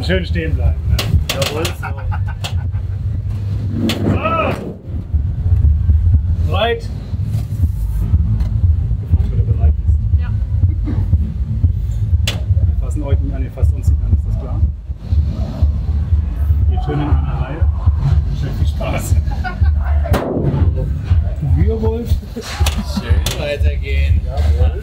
schön stehen bleiben. Ne? Jawohl. So. Bereit? Bevor du wieder bereit bist. Ja. Wir fassen euch nicht an, ihr fasst uns nicht an, ist das klar? Geht schön in einer Reihe. Schön viel Spaß. Wie ihr wollt. Schön weitergehen. Jawohl.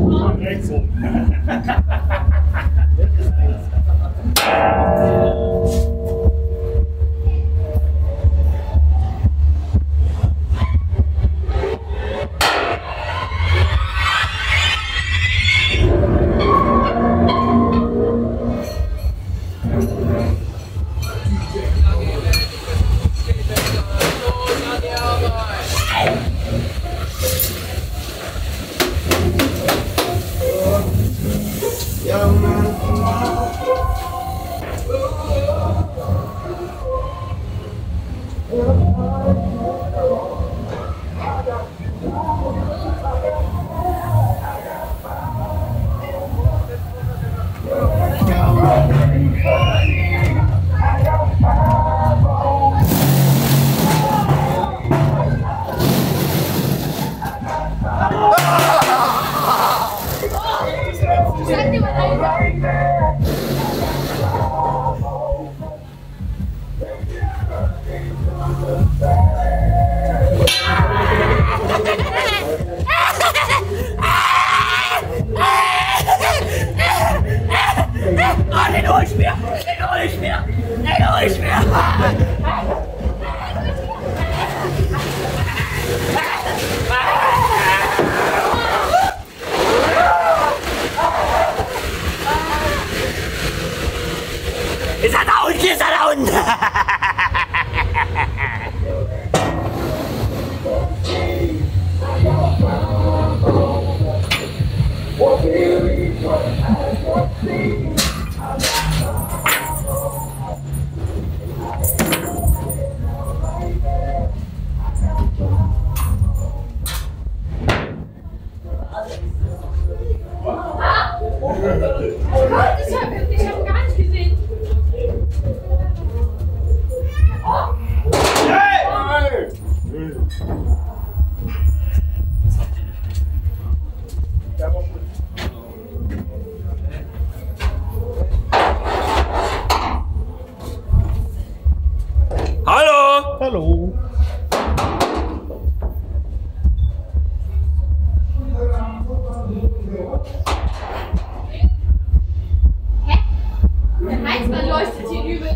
Und rechts rum. Ist er da unten? Ist er da unten? Ich hab gar nicht gesehen. Hallo! Hallo. Hä? Der Heizmann leuchtet hier übel.